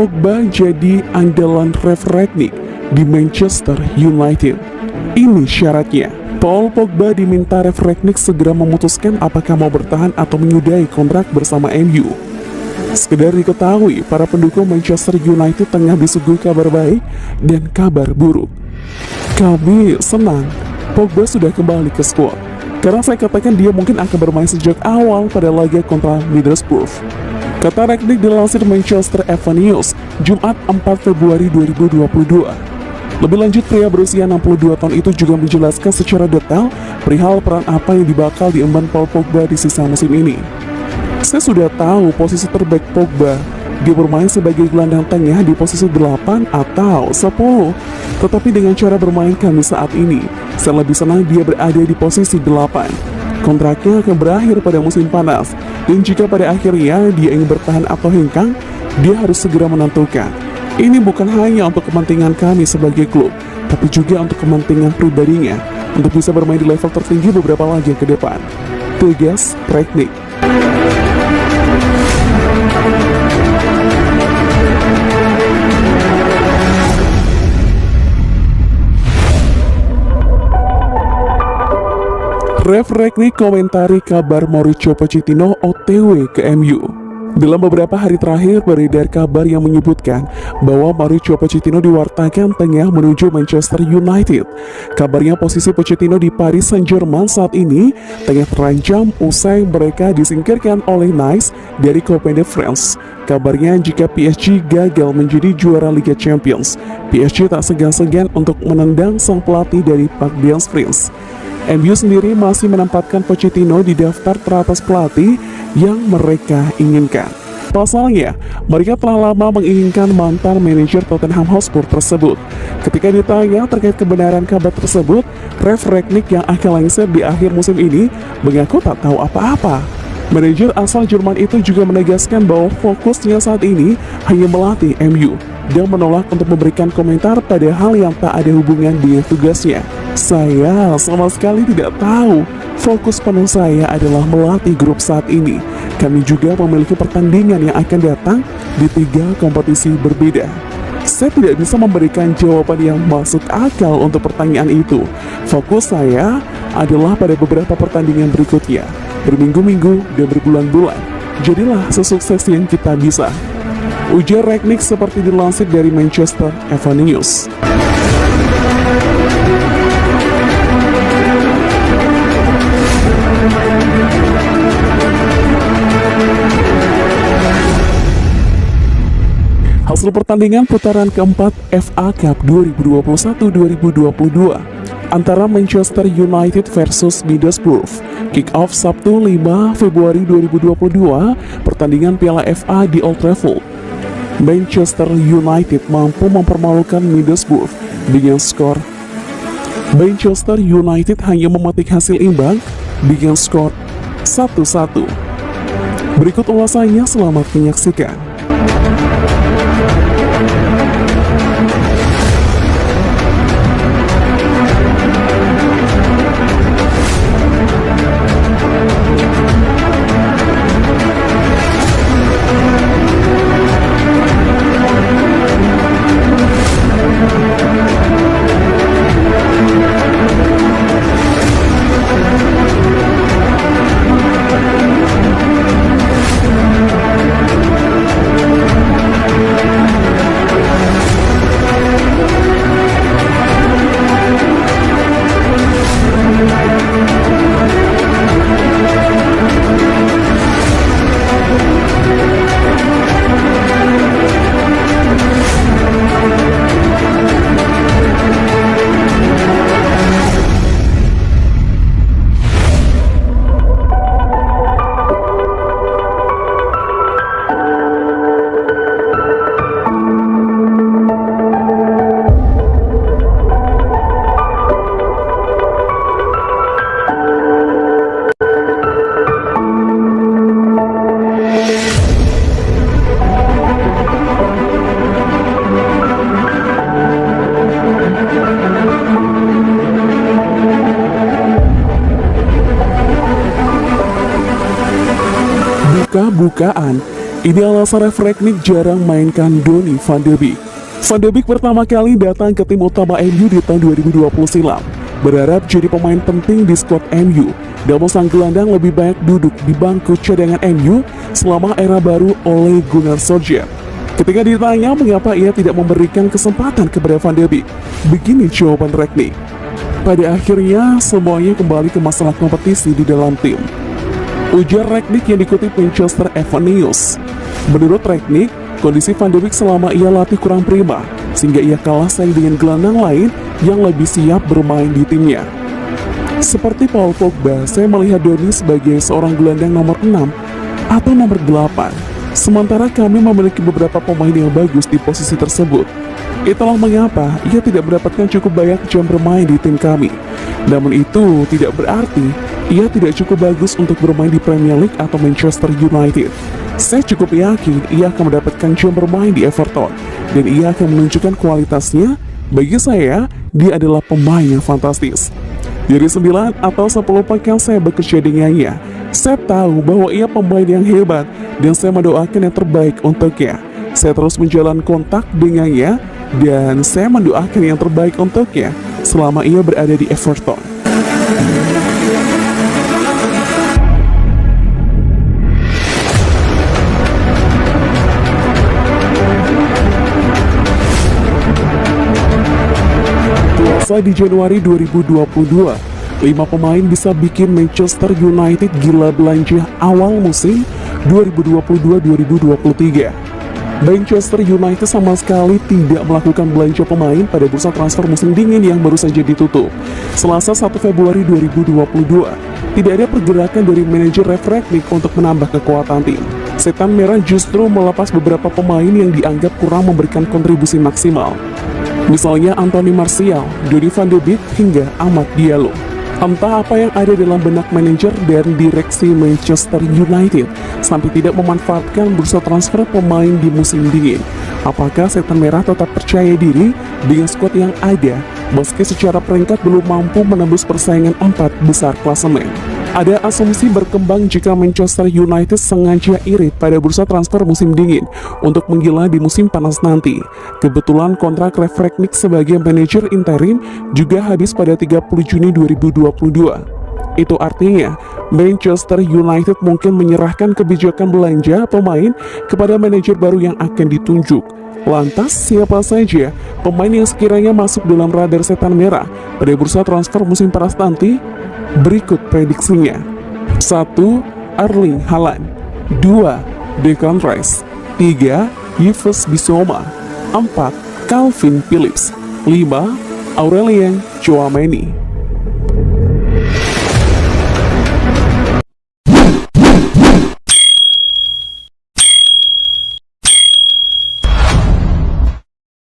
Pogba jadi andalan Ralf Rangnick di Manchester United. Ini syaratnya, Paul Pogba diminta Ralf Rangnick segera memutuskan apakah mau bertahan atau menyudahi kontrak bersama MU. Sekedar diketahui, para pendukung Manchester United tengah disuguhi kabar baik dan kabar buruk. Kami senang Pogba sudah kembali ke skuad, karena saya katakan dia mungkin akan bermain sejak awal pada laga kontra Middlesbrough, kata Rangnick dilansir Manchester Evening News, Jumat 4 Februari 2022. Lebih lanjut, pria berusia 62 tahun itu juga menjelaskan secara detail perihal peran apa yang bakal diemban Paul Pogba di sisa musim ini. Saya sudah tahu posisi terbaik Pogba. Dia bermain sebagai gelandang tengah di posisi 8 atau 10. Tetapi dengan cara bermain kami saat ini, saya lebih senang dia berada di posisi 8. Kontraknya akan berakhir pada musim panas, dan jika pada akhirnya dia ingin bertahan atau hengkang, dia harus segera menentukan. Ini bukan hanya untuk kepentingan kami sebagai klub, tapi juga untuk kepentingan pribadinya, untuk bisa bermain di level tertinggi beberapa laga ke depan, tegas Rangnick. Ralf Rangnick komentari kabar Mauricio Pochettino OTW ke MU. Dalam beberapa hari terakhir beredar kabar yang menyebutkan bahwa Mauricio Pochettino diwartakan tengah menuju Manchester United. Kabarnya posisi Pochettino di Paris Saint-Germain saat ini tengah terancam usai mereka disingkirkan oleh Nice dari Coupe de France. Kabarnya jika PSG gagal menjadi juara Liga Champions, PSG tak segan-segan untuk menendang sang pelatih dari Parc des Princes. MU sendiri masih menempatkan Pochettino di daftar teratas pelatih yang mereka inginkan. Pasalnya, mereka telah lama menginginkan mantan manajer Tottenham Hotspur tersebut. Ketika ditanya terkait kebenaran kabar tersebut, Ralf Rangnick yang akan lengser di akhir musim ini mengaku tak tahu apa-apa. Manajer asal Jerman itu juga menegaskan bahwa fokusnya saat ini hanya melatih MU dan menolak untuk memberikan komentar pada hal yang tak ada hubungan dengan tugasnya. Saya sama sekali tidak tahu. Fokus penuh saya adalah melatih grup saat ini. Kami juga memiliki pertandingan yang akan datang di 3 kompetisi berbeda. Saya tidak bisa memberikan jawaban yang masuk akal untuk pertanyaan itu. Fokus saya adalah pada beberapa pertandingan berikutnya, berminggu-minggu dan berbulan-bulan. Jadilah sesukses yang kita bisa, ujar Rangnick seperti dilansir dari Manchester Evening News. Hasil pertandingan putaran keempat FA Cup 2021-2022 antara Manchester United versus Middlesbrough. Kick-off Sabtu 5 Februari 2022, pertandingan Piala FA di Old Trafford. Manchester United mampu mempermalukan Middlesbrough dengan skor. Manchester United hanya memetik hasil imbang dengan skor 1-1. Berikut ulasannya, selamat menyaksikan. Buka-bukaan, Ini alasan Rangnick jarang mainkan Donny van de Beek. Van de Beek pertama kali datang ke tim utama MU di tahun 2020 silam, berharap jadi pemain penting di skuad MU. Namun sang gelandang lebih banyak duduk di bangku cadangan MU selama era baru Ole Gunnar Solskjaer. Ketika ditanya mengapa ia tidak memberikan kesempatan kepada Van de Beek, begini jawaban Rangnick. Pada akhirnya, semuanya kembali ke masalah kompetisi di dalam tim, ujar Rangnick yang dikutip Manchester Evening News. Menurut Rangnick, kondisi Van de Beek selama ia latih kurang prima, sehingga ia kalah saing dengan gelandang lain yang lebih siap bermain di timnya. Seperti Paul Pogba, saya melihat Donny sebagai seorang gelandang nomor 6 atau nomor 8, sementara kami memiliki beberapa pemain yang bagus di posisi tersebut. Itulah mengapa ia tidak mendapatkan cukup banyak jam bermain di tim kami. Namun itu tidak berarti ia tidak cukup bagus untuk bermain di Premier League atau Manchester United. Saya cukup yakin ia akan mendapatkan jam bermain di Everton, dan ia akan menunjukkan kualitasnya. Bagi saya, dia adalah pemain yang fantastis. Dari 9 atau 10 pekan saya bekerja dengannya, saya tahu bahwa ia pemain yang hebat, dan saya mendoakan yang terbaik untuknya. Saya terus menjalin kontak dengannya, dan saya mendoakan yang terbaik untuknya selama ia berada di Everton. Di Januari 2022, 5 pemain bisa bikin Manchester United gila belanja awal musim 2022-2023. Manchester United sama sekali tidak melakukan belanja pemain pada bursa transfer musim dingin yang baru saja ditutup Selasa 1 Februari 2022. Tidak ada pergerakan dari manajer Rangnick untuk menambah kekuatan tim. Setan Merah justru melepas beberapa pemain yang dianggap kurang memberikan kontribusi maksimal. Misalnya Anthony Martial, Donny van de Beek, hingga Amad Diallo. Entah apa yang ada dalam benak manajer dan direksi Manchester United sampai tidak memanfaatkan bursa transfer pemain di musim dingin. Apakah Setan Merah tetap percaya diri dengan skuad yang ada, meski secara peringkat belum mampu menembus persaingan 4 besar klasemen? Ada asumsi berkembang jika Manchester United sengaja irit pada bursa transfer musim dingin untuk menggila di musim panas nanti. Kebetulan kontrak Rangnick sebagai manajer interim juga habis pada 30 Juni 2022. Itu artinya Manchester United mungkin menyerahkan kebijakan belanja pemain kepada manajer baru yang akan ditunjuk. Lantas siapa saja pemain yang sekiranya masuk dalam radar Setan Merah pada bursa transfer musim panas nanti? Berikut prediksinya. 1. Erling Haaland. 2. Declan Rice. 3. Yves Bissouma. 4. Calvin Phillips. 5. Aurelien Tchouameni.